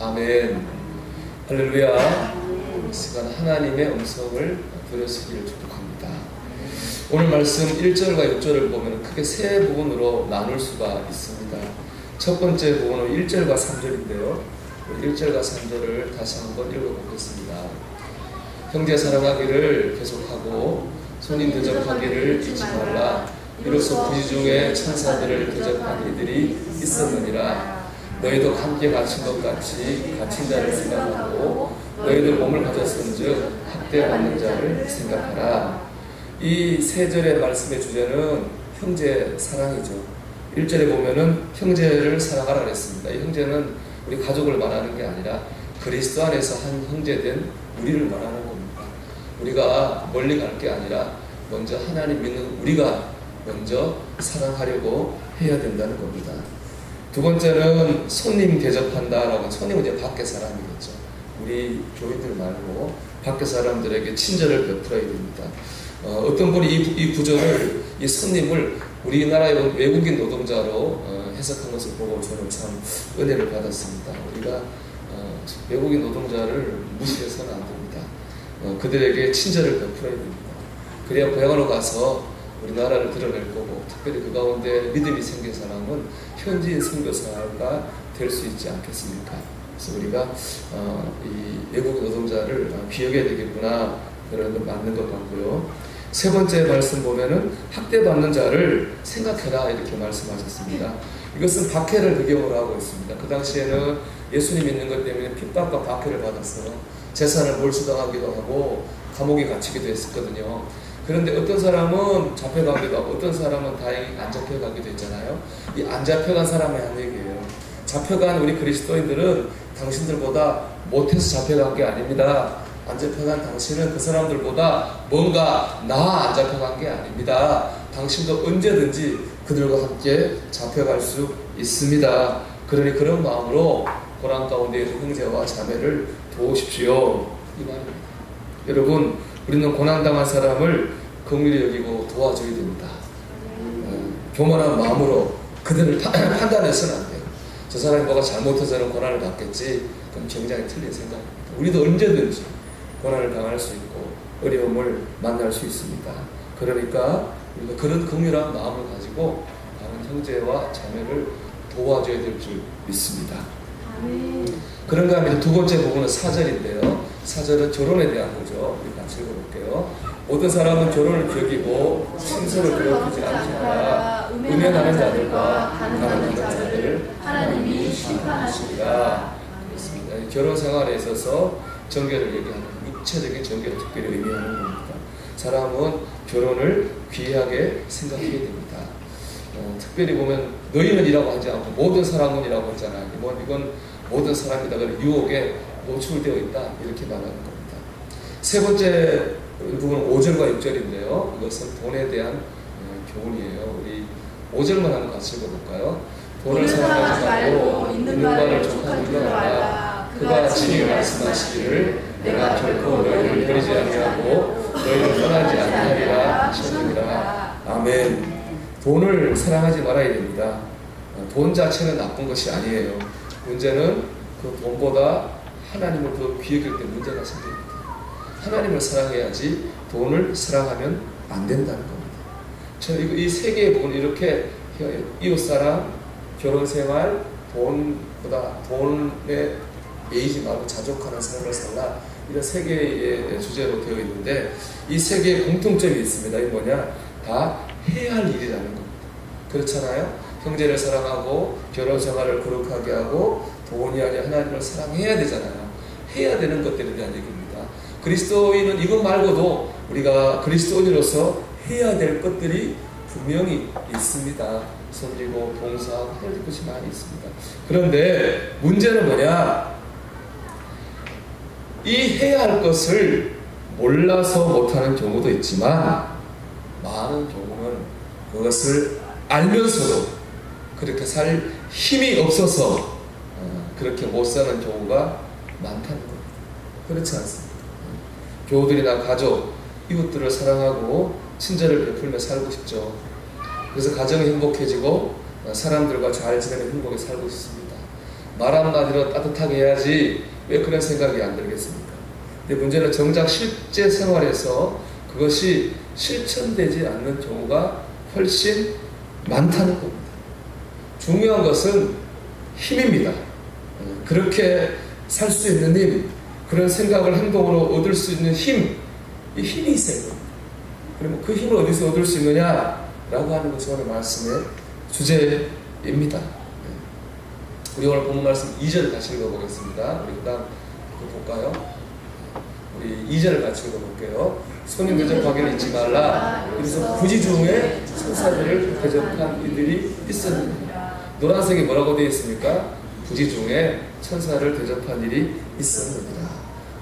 아멘. 할렐루야. 이 시간 하나님의 음성을 들으시기를 축복합니다. 오늘 말씀 1절과 6절을 보면 크게 세 부분으로 나눌 수가 있습니다. 첫 번째 부분은 1절과 3절인데요. 1절과 3절을 다시 한번 읽어보겠습니다. 형제 사랑하기를 계속하고 손님 대접하기를 잊지 말라. 이로써 부지 중에 천사들을 대접한 이들이 있었느니라. 너희도 함께 갇힌 것 같이 갇힌 자를 생각하고 너희도 몸을 가졌은즉 학대받는 자를 생각하라. 이 세 절의 말씀의 주제는 형제 사랑이죠. 1절에 보면은 형제를 사랑하라 그랬습니다. 이 형제는 우리 가족을 말하는 게 아니라 그리스도 안에서 한 형제된 우리를 말하는 겁니다. 우리가 멀리 갈 게 아니라 먼저 하나님 믿는 우리가 먼저 사랑하려고 해야 된다는 겁니다. 두 번째는 손님 대접한다라고. 손님은 이제 밖에 사람이겠죠. 우리 교인들 말고 밖에 사람들에게 친절을 베풀어야 됩니다. 어떤 분이 이 구절을, 이 손님을 우리나라의 외국인 노동자로 해석한 것을 보고 저는 참 은혜를 받았습니다. 우리가 외국인 노동자를 무시해서는 안 됩니다. 그들에게 친절을 베풀어야 됩니다. 그래야 고향으로 가서 우리나라를 드러낼 거고, 특별히 그 가운데 믿음이 생긴 사람은 현지인 선교사가 될 수 있지 않겠습니까? 그래서 우리가 이 외국 노동자를 기억해야 되겠구나, 그런 건 맞는 것 같고요. 세 번째 말씀 보면은 학대받는 자를 생각해라, 이렇게 말씀하셨습니다. 이것은 박해를 배경으로 하고 있습니다. 그 당시에는 예수님 믿는 것 때문에 핍박과 박해를 받았어요. 재산을 몰수당하기도 하고 감옥에 갇히기도 했었거든요. 그런데 어떤 사람은 잡혀가기도 하고 어떤 사람은 다행히 안 잡혀가기도 했잖아요. 이 안 잡혀간 사람의 한 얘기예요. 잡혀간 우리 그리스도인들은 당신들보다 못해서 잡혀간 게 아닙니다. 안 잡혀간 당신은 그 사람들보다 뭔가 안 잡혀간 게 아닙니다. 당신도 언제든지 그들과 함께 잡혀갈 수 있습니다. 그러니 그런 마음으로 고난 가운데 있는 형제와 자매를 도우십시오, 이 말입니다. 여러분, 우리는 고난당한 사람을 긍휼히 여기고 도와줘야 됩니다. 교만한 마음으로 그들을 판단해서는 안 돼요. 저 사람이 뭐가 잘못해서는 고난을 받겠지. 그럼 굉장히 틀린 생각입니다. 우리도 언제든지 고난을 당할 수 있고 어려움을 만날 수 있습니다. 그러니까 우리가 그런 긍휼한 마음을 가지고 다른 형제와 자매를 도와줘야 될 줄 믿습니다. 그런가 하면 두 번째 부분은 4절인데요. 4절은 결혼에 대한 거죠. 우리 같이 읽어볼게요. 모든 사람은 결혼을 기억이고 친서를 괴롭히지 않지만 음행하는 자들과 가늠하는 자들을 하나님이 심판하시리라. 그렇습니다. 결혼 생활에 있어서 정결을 얘기하는, 육체적인 정결을 특별히 의미하는 겁니다. 사람은 결혼을 귀하게 생각해야 됩니다. 특별히 보면 너희는 이라고 하지 않고 모든 사람은 이라고 하잖아요. 이건 모든 사람이다. 유혹에 노출되어 있다, 이렇게 말하는 겁니다. 세 번째 부분은 5절과 6절인데요. 이것은 돈에 대한 교훈이에요. 우리 5절만 한번 같이 읽어볼까요? 돈을 사랑하지 말고 있는 바를 족한 줄로 알아. 그가 친히 말씀하시기를 내가 결코 너희를 버리지 아니하고 너희를 떠나지 아니하리라 하셨느니라. 아멘. 돈을 사랑하지 말아야 됩니다. 돈 자체는 나쁜 것이 아니에요. 문제는 그 돈보다 하나님을 더 귀하게 할 때 문제가 생깁니다. 하나님을 사랑해야지 돈을 사랑하면 안 된다는 겁니다. 저는 이 세 개의 부분 이렇게 이웃사랑, 결혼생활, 돈보다 돈에 매이지 말고 자족하는 삶을 살라, 이런 세 개의 주제로 되어 있는데 이 세 개의 공통점이 있습니다. 이게 뭐냐? 다 해야 할 일이라는 겁니다. 그렇잖아요? 형제를 사랑하고 결혼생활을 거룩하게 하고 돈이 아니라 하나님을 사랑해야 되잖아요. 해야 되는 것들에 대한 얘기입니다. 그리스도인은 이것 말고도 우리가 그리스도인으로서 해야 될 것들이 분명히 있습니다. 섬기고 봉사하고 해야 될 것이 많이 있습니다. 그런데 문제는 뭐냐? 이 해야 할 것을 몰라서 못하는 경우도 있지만 많은 경우는 그것을 알면서도 그렇게 살 힘이 없어서 그렇게 못 사는 경우가 많다는 겁니다. 그렇지 않습니까? 교우들이나 가족, 이웃들을 사랑하고 친절을 베풀며 살고 싶죠. 그래서 가정이 행복해지고 사람들과 잘 지내는 행복에 살고 싶습니다. 말 한마디로 따뜻하게 해야지 왜 그런 생각이 안 들겠습니까? 근데 문제는 정작 실제 생활에서 그것이 실천되지 않는 경우가 훨씬 많다는 겁니다. 중요한 것은 힘입니다. 그렇게 살 수 있는 힘, 그런 생각을 행동으로 얻을 수 있는 힘, 이 힘이 있어야 됩니다. 그러면 그 힘을 어디서 얻을 수 있느냐라고 하는 것이 오늘 말씀의 주제입니다. 우리 오늘 본문 말씀 2절 같이 읽어보겠습니다. 우리 그 다음 볼까요? 우리 2절을 같이 읽어볼게요. 손님 대접하기를 잊지 말라. 그래서 부지 중에 천사들을 대접한 이들이 있었느니라. 노란색이 뭐라고 되어 있습니까? 부지 중에 천사를 대접한 일이 있었느니라.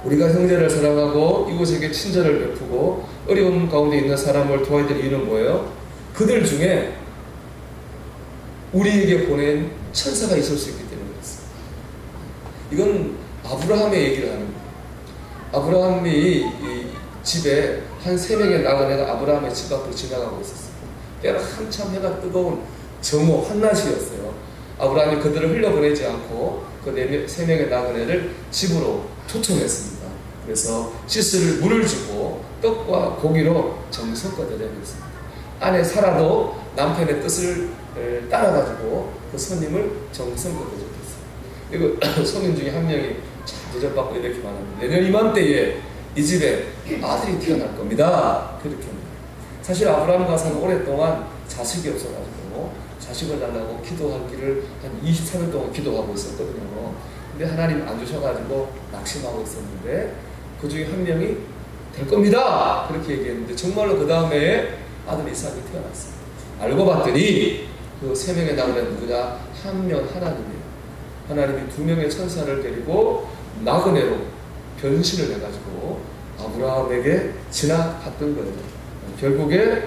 우리가 형제를 사랑하고 이곳에게 친절을 베푸고 어려움 가운데 있는 사람을 도와야 될 이유는 뭐예요? 그들 중에 우리에게 보낸 천사가 있을 수 있기 때문에 그렇습니다. 이건 아브라함의 얘기를 하는 거예요. 아브라함이 이 집에 한 3명의 나그네가 아브라함의 집 앞으로 지나가고 있었어요. 때로 한참 해가 뜨거운 정오 한낮이었어요. 아브라함이 그들을 흘려보내지 않고 그 3명의 나그네를 집으로 초청했습니다. 그래서 씻을 물을 주고 떡과 고기로 정성껏 대접했습니다. 아내 사라도 남편의 뜻을 따라가지고 그 손님을 정성껏 대접했어요. 그리고 손님 중에 한 명이 잘 대접받고 이렇게 말합니다. 내년 이맘때에 이 집에 아들이 태어날 겁니다. 그렇게 합니다. 사실 아브라함과 사는 오랫동안 자식이 없어가지고 자식을 달라고 기도하기를 한 24년 동안 기도하고 있었거든요. 근데 하나님 안 주셔가지고 낙심하고 있었는데 그 중에 한 명이 될 겁니다. 그렇게 얘기했는데 정말로 그 다음에 아들 이삭이 태어났어요. 알고 봤더니 그 3명의 나그네는 누구냐? 한 명 하나님이에요. 하나님이 2명의 천사를 데리고 나그네로 변신을 해가지고 아브라함에게 지나갔던 거예요. 결국에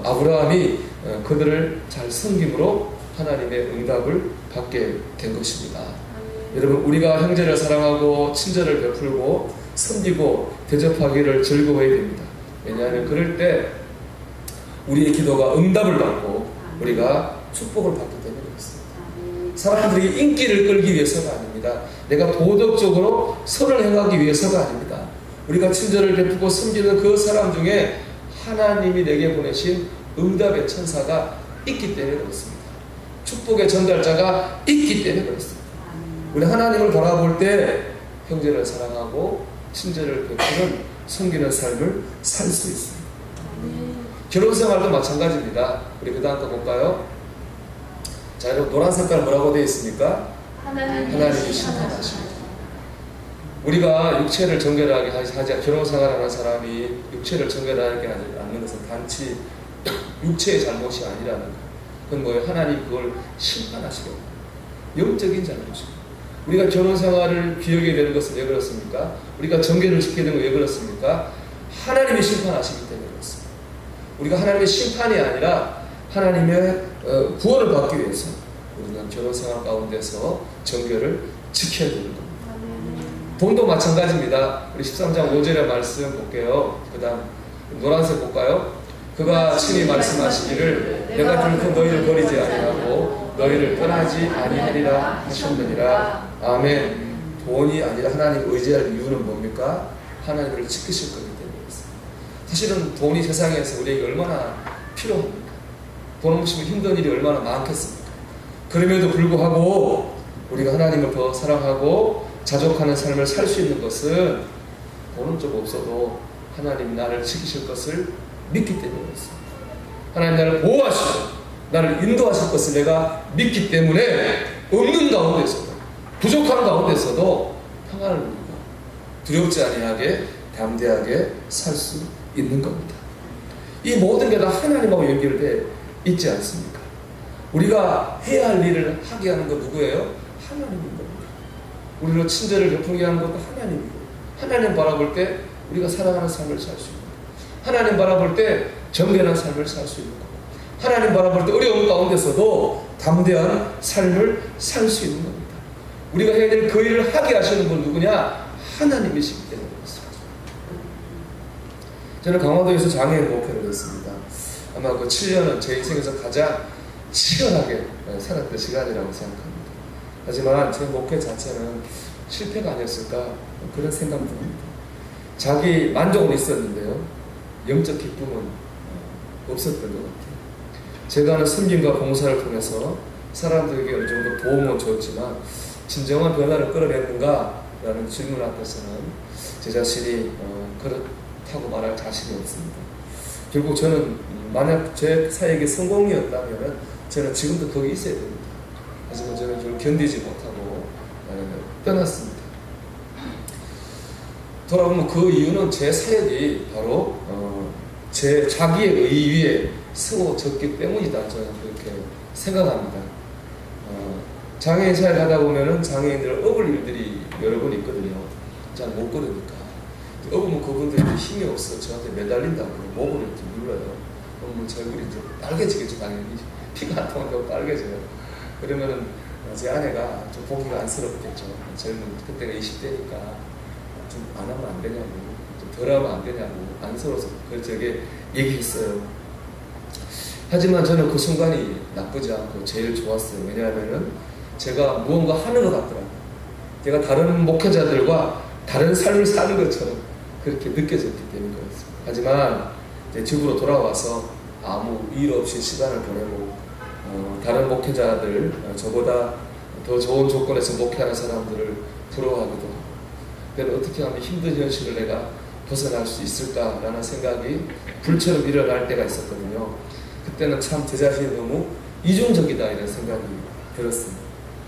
아브라함이 그들을 잘 섬김으로 하나님의 응답을 받게 된 것입니다. 여러분, 우리가 형제를 사랑하고 친절을 베풀고 섬기고 대접하기를 즐거워해야 됩니다. 왜냐하면 그럴 때 우리의 기도가 응답을 받고 우리가 축복을 받기 때문에 그렇습니다. 사람들이 인기를 끌기 위해서가 아닙니다. 내가 도덕적으로 선을 행하기 위해서가 아닙니다. 우리가 친절을 베푸고 섬기는 그 사람 중에 하나님이 내게 보내신 응답의 천사가 있기 때문에 그렇습니다. 축복의 전달자가 있기 때문에 그렇습니다. 우리 하나님을 바라볼 때 형제를 사랑하고 친절을 베푸는 섬기는 삶을 살 수 있습니다. 결혼생활도 마찬가지입니다. 우리 그 다음 거 볼까요? 자, 여러분 노란 색깔 뭐라고 되어 있습니까? 하나님이 심판하십니다. 우리가 육체를 정결하게 하지 결혼생활하는 사람이 육체를 정결하게 하지 않는 것은 단지 육체의 잘못이 아니라는 것. 그건 뭐예요? 하나님 그걸 심판하시거든요. 영적인 잘못입니다. 우리가 결혼생활을 비우게 되는 것은 왜 그렇습니까? 우리가 정결을 시키게 되는 건 왜 그렇습니까? 하나님이 심판하시기 때문에 그렇습니다. 우리가 하나님의 심판이 아니라 하나님의 구원을 받기 위해서 우리는 결혼생활 가운데서 정결을 지켜야 되는 겁니다. 돈도 마찬가지입니다. 우리 13장 5절의 말씀 볼게요. 그 다음 노란색 볼까요? 그가 친히 말씀하시기를 내가 결코 너희를 버리지 아니하고 너희를 떠나지 아니하리라 하셨느니라. 아멘. 돈이 아니라 하나님 의지할 이유는 뭡니까? 하나님을 지키실 거기 때문이었습니다. 사실은 돈이 세상에서 우리에게 얼마나 필요합니까? 돈 없이면 힘든 일이 얼마나 많겠습니까? 그럼에도 불구하고 우리가 하나님을 더 사랑하고 자족하는 삶을 살 수 있는 것은 돈은 좀 없어도 하나님 나를 지키실 것을 믿기 때문에 그렇습니다. 하나님 나를 보호하시고 나를 인도하실 것을 내가 믿기 때문에 없는 가운데서도 부족한 가운데서도 평안을 누리고 두렵지 아니하게 담대하게 살 수 있는 겁니다. 이 모든 게 다 하나님하고 연결돼 있지 않습니까? 우리가 해야 할 일을 하게 하는 건 누구예요? 하나님인 겁니다. 우리로 친절을 베풀게 하는 것도 하나님이고, 하나님 바라볼 때 우리가 사랑하는 삶을 살 수 있는 거예요. 하나님 바라볼 때 정결한 삶을 살 수 있는 거예요. 하나님 바라볼 때 어려움 가운데서도 담대한 삶을 살 수 있는 겁니다. 우리가 해야 될 그 일을 하게 하시는 분 누구냐? 하나님이시기 때문에 그렇습니다. 저는 강화도에서 장애인 목회를 했습니다. 아마 그 7년은 제 인생에서 가장 치열하게 살았던 시간이라고 생각합니다. 하지만 제 목회 자체는 실패가 아니었을까 그런 생각도 합니다. 자기 만족은 있었는데요, 영적 기쁨은 없었던 것 같아요. 제가 하는 섬김과 봉사를 통해서 사람들에게 어느 정도 도움은 줬지만 진정한 변화를 끌어냈는가? 라는 질문 앞에서는 제 자신이 그렇다고 말할 자신이 없습니다. 결국 저는 만약 제 사역이 성공이었다면 저는 지금도 거기 있어야 됩니다. 하지만 저는 그걸 견디지 못하고 떠났습니다. 돌아보면 그 이유는 제 사역이 바로 제 자기의 의위에 세워졌기 때문이다, 저는 그렇게 생각합니다. 장애인 사역을 하다 보면은 장애인들 업을 일들이 여러 번 있거든요. 잘 못 걸으니까. 업으면 그분들이 힘이 없어 저한테 매달린다고 목을 이렇게 눌러요. 그러면 제 얼굴이 이제 빨개지겠죠, 당연히. 피가 안 통한다고 빨개져요. 그러면은 제 아내가 좀 보기가 안쓰럽겠죠. 젊은, 그때가 20대니까 좀 안 하면 안 되냐고, 좀 덜 하면 안 되냐고, 안쓰러워서 그걸 저에게 얘기했어요. 하지만 저는 그 순간이 나쁘지 않고 제일 좋았어요. 왜냐하면은 제가 무언가 하는 것 같더라고요. 제가 다른 목회자들과 다른 삶을 사는 것처럼 그렇게 느껴졌기 때문인 것 같습니다. 하지만 이제 집으로 돌아와서 아무 일 없이 시간을 보내고 다른 목회자들, 저보다 더 좋은 조건에서 목회하는 사람들을 부러워하기도 하고, 그래서 어떻게 하면 힘든 현실을 내가 벗어날 수 있을까라는 생각이 불처럼 일어날 때가 있었거든요. 그때는 참 제 자신이 너무 이중적이다 이런 생각이 들었습니다.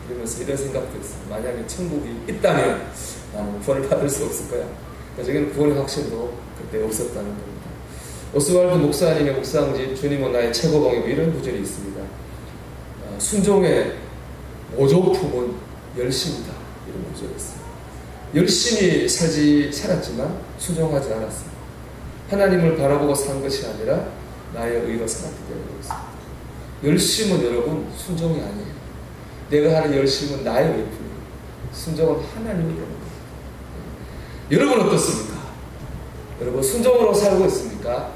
그러면서 이런 생각도 했어요. 만약에 천국이 있다면 나는 구원을 받을 수 없을 거야. 저기는 구원의 확신도 그때 없었다는 겁니다. 오스왈드 목사님의 묵상집 주님은 나의 최고봉이고 이런 구절이 있습니다. 순종의 모조품은 열심이다, 이런 구절이 있어요. 열심히 살았지만 순종하지 않았어요. 하나님을 바라보고 산 것이 아니라 나의 의로 살았기 때문에 그렇습니다. 열심은 여러분 순종이 아니에요. 내가 하는 열심은 나의 의뿐이에요. 순종은 하나님이 되는 거예요. 여러분 어떻습니까? 여러분 순종으로 살고 있습니까?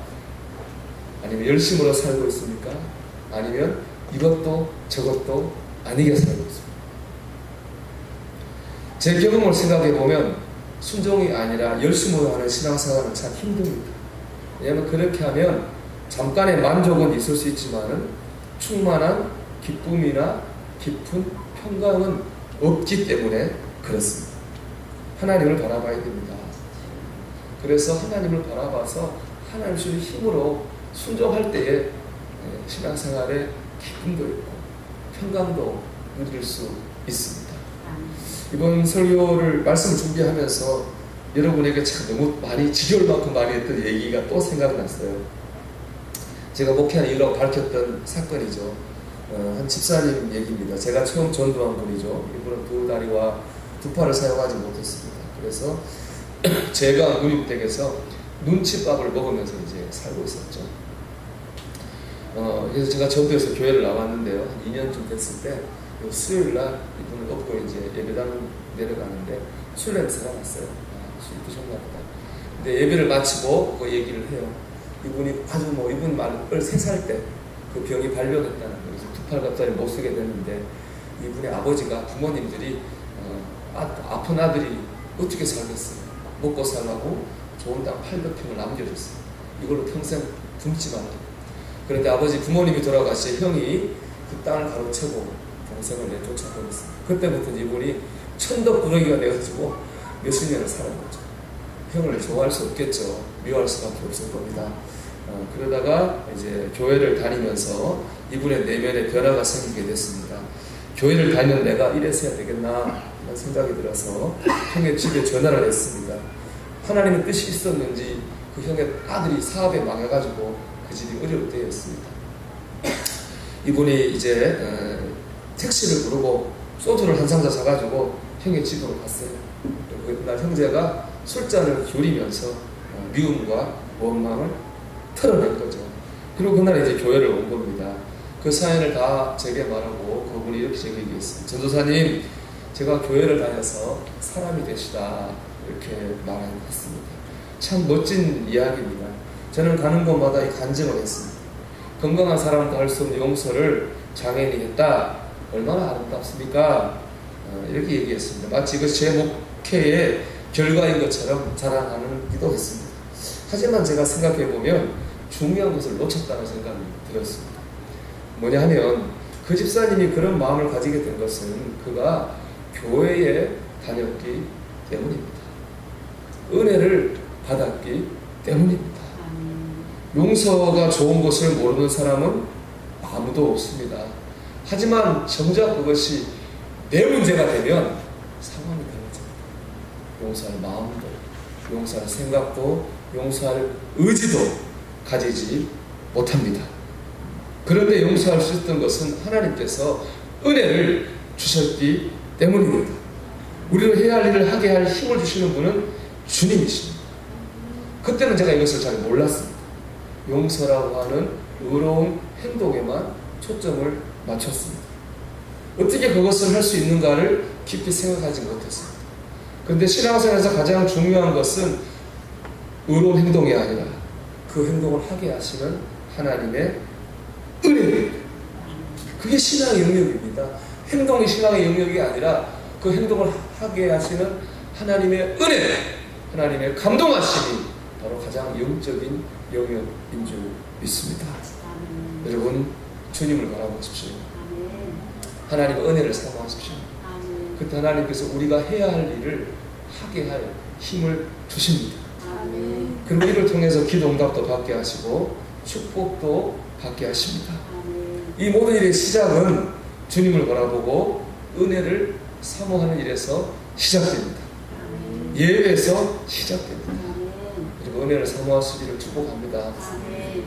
아니면 열심으로 살고 있습니까? 아니면 이것도 저것도 아니게 살고 있습니까? 제 경험을 생각해 보면 순종이 아니라 열심으로 하는 신앙생활은 참 힘듭니다. 왜냐하면 그렇게 하면 잠깐의 만족은 있을 수 있지만은 충만한 기쁨이나 깊은 평강은 없기 때문에 그렇습니다. 하나님을 바라봐야 됩니다. 그래서 하나님을 바라봐서 하나님 주신 힘으로 순종할 때에 신앙생활에 기쁨도 있고 평강도 누릴 수 있습니다. 이번 설교를 말씀을 준비하면서 여러분에게 참 너무 많이 지겨울 만큼 많이 했던 얘기가 또 생각났어요. 제가 목회한 이유라고 밝혔던 사건이죠. 한 집사님 얘기입니다. 제가 처음 전도한 분이죠. 이분은 두 다리와 두 팔을 사용하지 못했습니다. 그래서 제가 누립댁에서 눈칫밥을 먹으면서 이제 살고 있었죠. 그래서 제가 전도에서 교회를 나왔는데요. 한 2년쯤 됐을 때 수요일 날 이분을 업고 이제 예배당 내려가는데 술 냄새가 났어요. 술 드셨나 보다. 근데 예배를 마치고 그 얘기를 해요. 이분이 아주 이분 만 13살 때 그 병이 발병했다는 거예요. 그래서 두 팔 갑자기 못 쓰게 됐는데 이분의 아버지가 부모님들이 아픈 아들이 어떻게 살겠어요? 먹고 살라고 좋은 땅 800평을 남겨줬어요. 이걸로 평생 굶지 마라. 그런데 아버지 부모님이 돌아가시 형이 그 땅을 가로채고 동생을 내쫓아버렸어요. 그때부터 이분이 천덕꾸러기가 되어가지고 몇십 년을 살은 거죠. 형을 좋아할 수 없겠죠. 미워할 수밖에 없을 겁니다. 그러다가 이제 교회를 다니면서 이분의 내면에 변화가 생기게 됐습니다. 교회를 다니는 내가 이래서 해야 되겠나 하는 생각이 들어서 형의 집에 전화를 했습니다. 하나님의 뜻이 있었는지 그 형의 아들이 사업에 망해가지고 그 집이 어려울 때였습니다. 이분이 이제 택시를 부르고 소주를 한 상자 사가지고 형의 집으로 갔어요. 그날 형제가 술잔을 기울이면서 미움과 원망을 털어낸 거죠. 그리고 그날 이제 교회를 온 겁니다. 그 사연을 다 제게 말하고 그분이 이렇게 제게 얘기했어요. 전도사님, 제가 교회를 다녀서 사람이 되시다 이렇게 말했습니다. 참 멋진 이야기입니다. 저는 가는 곳마다 이 간증을 했습니다. 건강한 사람도 할 수 없는 용서를 장애인이 했다. 얼마나 아름답습니까? 이렇게 얘기했습니다. 마치 이것이 제 목회의 결과인 것처럼 자랑하기도 했습니다. 하지만 제가 생각해보면 중요한 것을 놓쳤다는 생각이 들었습니다. 뭐냐 하면 그 집사님이 그런 마음을 가지게 된 것은 그가 교회에 다녔기 때문입니다. 은혜를 받았기 때문입니다. 용서가 좋은 것을 모르는 사람은 아무도 없습니다. 하지만 정작 그것이 내 문제가 되면 상황이 달라집니다. 용서할 마음도, 용서할 생각도, 용서할 의지도 가지지 못합니다. 그런데 용서할 수 있던 것은 하나님께서 은혜를 주셨기 때문입니다. 우리를 해야 할 일을 하게 할 힘을 주시는 분은 주님이십니다. 그때는 제가 이것을 잘 몰랐습니다. 용서라고 하는 의로운 행동에만 초점을 맞췄습니다. 어떻게 그것을 할 수 있는가를 깊이 생각하지 못했습니다. 그런데 신앙생활에서 가장 중요한 것은 의로운 행동이 아니라 그 행동을 하게 하시는 하나님의 은혜입니다. 그게 신앙의 영역입니다. 행동이 신앙의 영역이 아니라 그 행동을 하게 하시는 하나님의 은혜, 하나님의 감동하심이 바로 가장 영적인 영역인 줄 믿습니다. 여러분, 주님을 바라보십시오. 하나님의 은혜를 사모하십시오. 그때 하나님께서 우리가 해야 할 일을 하게 할 힘을 주십니다. 그리고 이를 통해서 기도 응답도 받게 하시고 축복도 받게 하십니다. 이 모든 일의 시작은 주님을 바라보고 은혜를 사모하는 일에서 시작됩니다. 예배에서 시작됩니다. 그리고 은혜를 사모하시기를 축복합니다.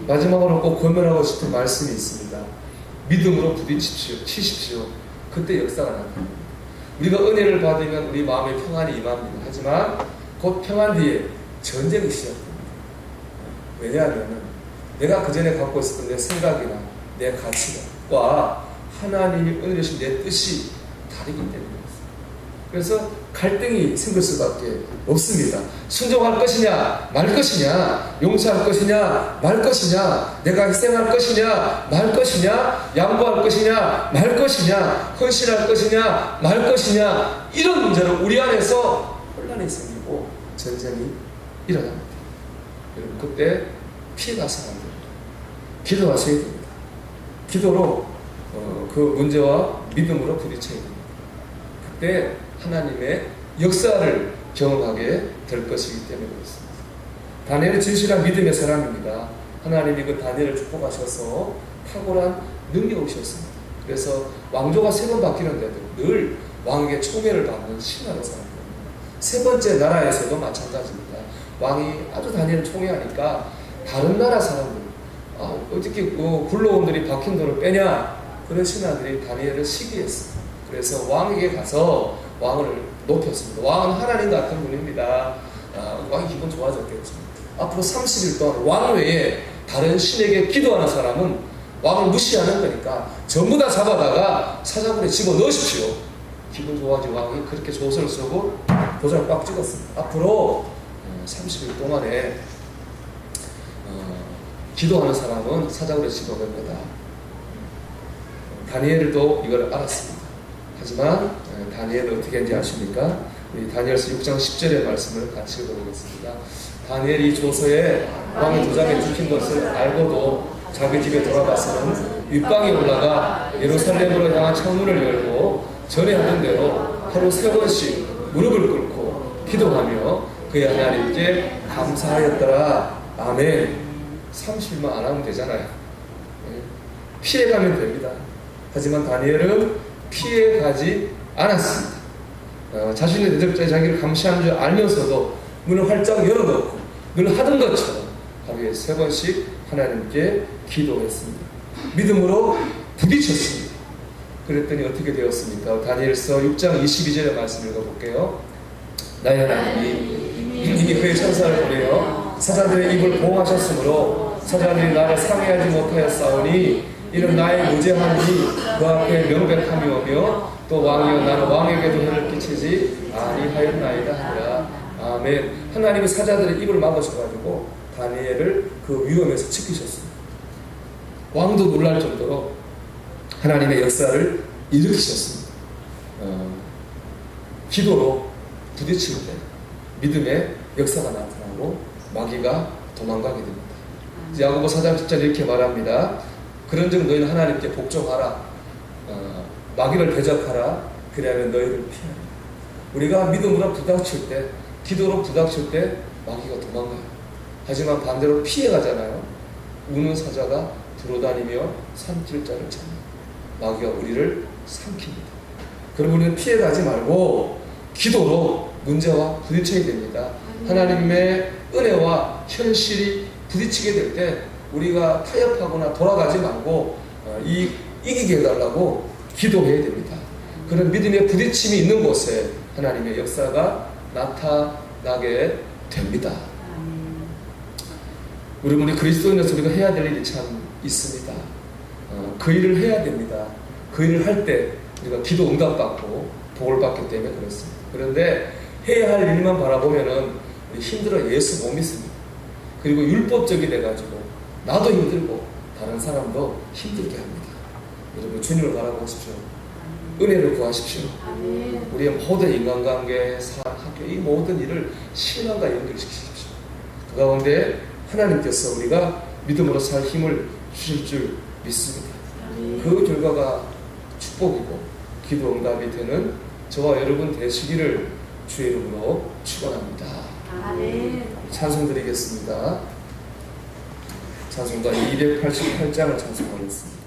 마지막으로 꼭 권면하고 싶은 말씀이 있습니다. 믿음으로 부딪히십시오. 치십시오. 그때 역사가 나타납니다. 우리가 은혜를 받으면 우리 마음에 평안이 임합니다. 하지만 곧 평안 뒤에 전쟁이 시작됩니다. 왜냐하면 내가 그전에 갖고 있었던 내 생각이나 내 가치관과 하나님이 은혜를 주신 내 뜻이 다르기 때문입니다. 그래서 갈등이 생길 수밖에 없습니다. 순종할 것이냐 말 것이냐, 용서할 것이냐 말 것이냐, 내가 희생할 것이냐 말 것이냐, 양보할 것이냐 말 것이냐, 헌신할 것이냐 말 것이냐, 이런 문제로 우리 안에서 혼란이 생기고 전쟁이 일어납니다. 여러분, 그때 피해가서는 안 됩니다. 기도하셔야 됩니다. 기도로 그 문제와 믿음으로 부딪혀야 됩니다. 그때 하나님의 역사를 경험하게 될 것이기 때문에 그렇습니다. 다니엘은 진실한 믿음의 사람입니다. 하나님이 그 다니엘을 축복하셔서 탁월한 능력을 주셨습니다. 그래서 왕조가 3번 바뀌는데도 늘 왕에게 총애를 받는 신하는 사람입니다. 3번째 나라에서도 마찬가지입니다. 왕이 아주 다니엘을 총애하니까 다른 나라 사람들, 어떻게 굴러온들이 박힌 돌을 빼냐, 그런 신하들이 다니엘을 시기했습니다. 그래서 왕에게 가서 왕을 높였습니다. 왕은 하나님 같은 분입니다. 왕이 기분 좋아졌겠죠. 앞으로 30일 동안 왕 외에 다른 신에게 기도하는 사람은 왕을 무시하는 거니까 전부 다 잡아다가 사자굴에 집어넣으십시오. 기분 좋아진 왕이 그렇게 조서를 쓰고 도장을 꽉 찍었습니다. 앞으로 30일 동안에 기도하는 사람은 사자굴에 집어넣을 거다. 다니엘도 이걸 알았습니다. 하지만 다니엘은 어떻게 했는지 아십니까? 우리 다니엘서 6장 10절의 말씀을 같이 읽어보겠습니다. 다니엘이 조서에 왕의 도장에 찍힌 것을 알고도 자기 집에 돌아가서는 윗방에 올라가 예루살렘으로 향한 창문을 열고 전에 하던 대로 하루 3번씩 무릎을 꿇고 기도하며 그의 하나님께 감사하였더라. 아멘. 30일만 안 하면 되잖아요. 피해가면 됩니다. 하지만 다니엘은 피해가지 않았습니다. 자신의 대적자의 자기를 감시하는 줄 알면서도 문을 활짝 열어놓고 늘 하던 것처럼 하루에 3번씩 하나님께 기도했습니다. 믿음으로 부딪혔습니다. 그랬더니 어떻게 되었습니까? 다니엘서 6장 22절의 말씀 읽어볼게요. 나의 하나님이 이미 그의 천사를 보내어 사자들의 입을 보호하셨으므로 사자들이 나를 상해하지 못하였사오니 이는 나의 무죄함이 그 앞에 명백함이오며 또 왕이여 나는 왕에게도 해를 끼치지 아니하였나이다 하니라. 아멘. 하나님이 사자들의 입을 막으셔가지고 다니엘을 그 위험에서 지키셨습니다. 왕도 놀랄 정도로 하나님의 역사를 일으키셨습니다. 기도로 부딪힐 때 믿음의 역사가 나타나고 마귀가 도망가게 됩니다. 야고보 4장 10절 이렇게 말합니다. 그런즉 너희는 하나님께 복종하라. 마귀를 대적하라. 그리하면 너희를 피하리라. 우리가 믿음으로 부닥칠 때, 기도로 부닥칠 때 마귀가 도망가요. 하지만 반대로 피해가잖아요. 우는 사자가 들어다니며 삼킬 자를 찾는, 마귀가 우리를 삼킵니다. 그럼 우리는 피해가지 말고 기도로 문제와 부딪혀야 됩니다. 하나님의 은혜와 현실이 부딪히게 될 때 우리가 타협하거나 돌아가지 말고 이기게 해달라고 기도해야 됩니다. 그런 믿음의 부딪힘이 있는 곳에 하나님의 역사가 나타나게 됩니다. 우리 그리스도인으로서 우리가 해야 될 일이 참 있습니다. 그 일을 해야 됩니다. 그 일을 할 때 우리가 기도 응답받고 복을 받기 때문에 그렇습니다. 그런데 해야 할 일만 바라보면은 힘들어 예수 못 믿습니다. 그리고 율법적이 돼가지고 나도 힘들고 다른 사람도 힘들게 합니다. 여러분 주님을 바라보십시오. 은혜를 구하십시오. 우리의 모든 인간관계, 삶, 학교 이 모든 일을 신앙과 연결시키십시오. 그 가운데 하나님께서 우리가 믿음으로 살 힘을 주실 줄 믿습니다. 그 결과가 축복이고 기도 응답이 되는 저와 여러분 되시기를 주의 이름으로 축원합니다. 찬송 드리겠습니다. 찬송가 288장을 찬송하겠습니다.